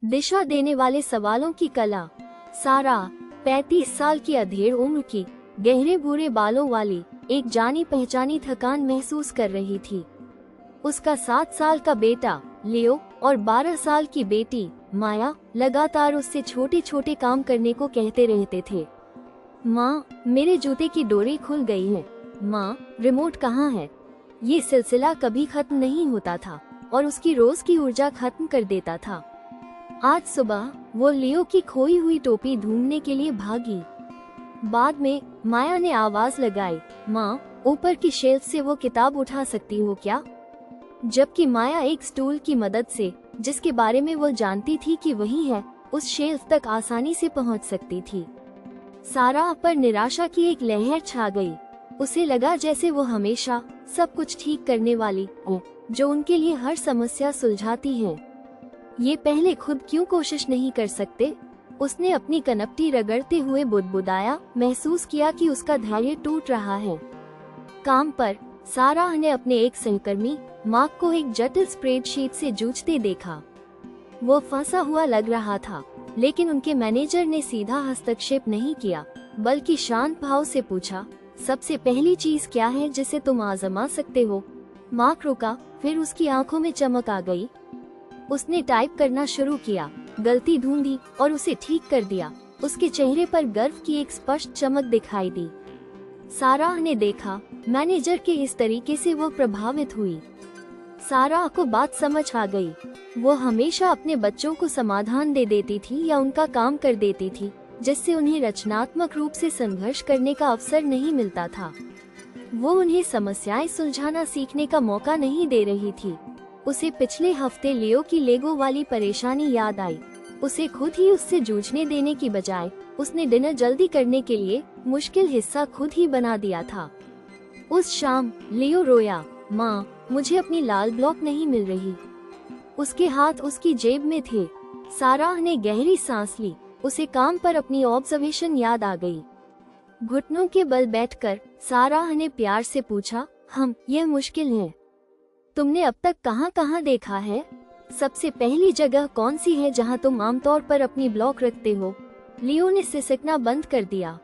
दिशा देने वाले सवालों की कला। सारा 35 साल की अधेड़ उम्र की, गहरे भूरे बालों वाली, एक जानी पहचानी थकान महसूस कर रही थी। उसका 7 साल का बेटा लियो और 12 साल की बेटी माया लगातार उससे छोटे छोटे काम करने को कहते रहते थे। माँ, मेरे जूते की डोरी खुल गई है। माँ, रिमोट कहाँ है? ये सिलसिला कभी खत्म नहीं होता था और उसकी रोज की ऊर्जा खत्म कर देता था। आज सुबह वो लियो की खोई हुई टोपी ढूंढने के लिए भागी। बाद में माया ने आवाज लगाई, माँ, ऊपर की शेल्फ से वो किताब उठा सकती हो क्या? जबकि माया एक स्टूल की मदद से, जिसके बारे में वो जानती थी कि वही है, उस शेल्फ तक आसानी से पहुंच सकती थी। सारा पर निराशा की एक लहर छा गई। उसे लगा जैसे वो हमेशा सब कुछ ठीक करने वाली है, जो उनके लिए हर समस्या सुलझाती है। ये पहले खुद क्यों कोशिश नहीं कर सकते? उसने अपनी कनपटी रगड़ते हुए बुदबुदाया, महसूस किया कि उसका धैर्य टूट रहा है। काम पर सारा ने अपने एक सहकर्मी मार्क को एक जटिल स्प्रेडशीट से जूझते देखा। वो फंसा हुआ लग रहा था, लेकिन उनके मैनेजर ने सीधा हस्तक्षेप नहीं किया, बल्कि शांत भाव से पूछा, सबसे पहली चीज क्या है जिसे तुम आजमा सकते हो? मार्क रुका, फिर उसकी आंखों में चमक आ गई। उसने टाइप करना शुरू किया, गलती ढूंढी और उसे ठीक कर दिया। उसके चेहरे पर गर्व की एक स्पष्ट चमक दिखाई दी। सारा ने देखा, मैनेजर के इस तरीके से वो प्रभावित हुई। सारा को बात समझ आ गई। वो हमेशा अपने बच्चों को समाधान दे देती थी या उनका काम कर देती थी, जिससे उन्हें रचनात्मक रूप से संघर्ष करने का अवसर नहीं मिलता था। वो उन्हें समस्याएं सुलझाना सीखने का मौका नहीं दे रही थी। उसे पिछले हफ्ते लियो की लेगो वाली परेशानी याद आई। उसे खुद ही उससे जूझने देने की बजाय उसने डिनर जल्दी करने के लिए मुश्किल हिस्सा खुद ही बना दिया था। उस शाम लियो रोया, माँ, मुझे अपनी लाल ब्लॉक नहीं मिल रही। उसके हाथ उसकी जेब में थे। सारा ने गहरी सांस ली। उसे काम पर अपनी ऑब्जर्वेशन याद आ गई। घुटनों के बल बैठकर सारा ने प्यार से पूछा, यह मुश्किल है। तुमने अब तक कहाँ कहाँ देखा है? सबसे पहली जगह कौन सी है जहाँ तुम आमतौर पर अपनी ब्लॉक रखते हो? लियो ने सिसकना बंद कर दिया।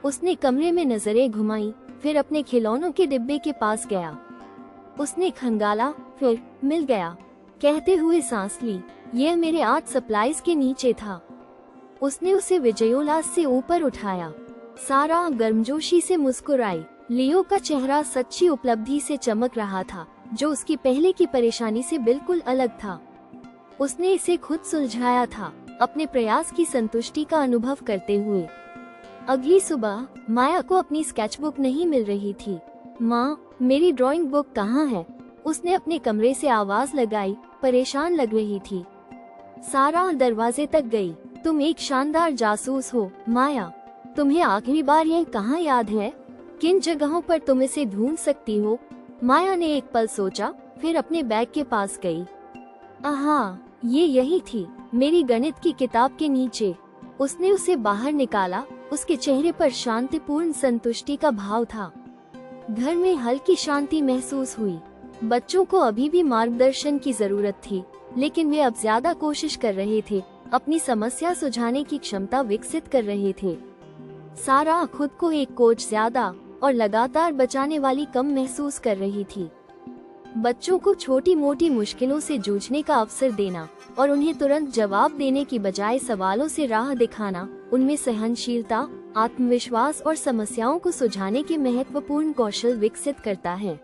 उसने कमरे में नजरें घुमाई, फिर अपने खिलौनों के डिब्बे के पास गया। उसने खंगाला, फिर मिल गया कहते हुए सांस ली। यह मेरे आर्ट सप्लाईज के नीचे था। उसने उसे विजयोल्लास से ऊपर उठाया। सारा गर्मजोशी से मुस्कुराई। लियो का चेहरा सच्ची उपलब्धि से चमक रहा था, जो उसकी पहले की परेशानी से बिल्कुल अलग था। उसने इसे खुद सुलझाया था, अपने प्रयास की संतुष्टि का अनुभव करते हुए। अगली सुबह माया को अपनी स्केचबुक नहीं मिल रही थी। माँ, मेरी ड्राइंग बुक कहाँ है? उसने अपने कमरे से आवाज लगाई, परेशान लग रही थी। सारा दरवाजे तक गई। तुम एक शानदार जासूस हो माया। तुम्हें आखिरी बार यह कहाँ याद है? किन जगहों पर तुम इसे ढूंढ सकती हो? माया ने एक पल सोचा, फिर अपने बैग के पास गई। आहा, ये यही थी, मेरी गणित की किताब के नीचे। उसने उसे बाहर निकाला। उसके चेहरे पर शांतिपूर्ण संतुष्टि का भाव था। घर में हल्की शांति महसूस हुई। बच्चों को अभी भी मार्गदर्शन की जरूरत थी, लेकिन वे अब ज्यादा कोशिश कर रहे थे, अपनी समस्या सुलझाने की क्षमता विकसित कर रहे थे। सारा खुद को एक कोच ज्यादा और लगातार बचाने वाली कम महसूस कर रही थी। बच्चों को छोटी मोटी मुश्किलों से जूझने का अवसर देना और उन्हें तुरंत जवाब देने की बजाय सवालों से राह दिखाना, उनमें सहनशीलता, आत्मविश्वास और समस्याओं को सुलझाने के महत्वपूर्ण कौशल विकसित करता है।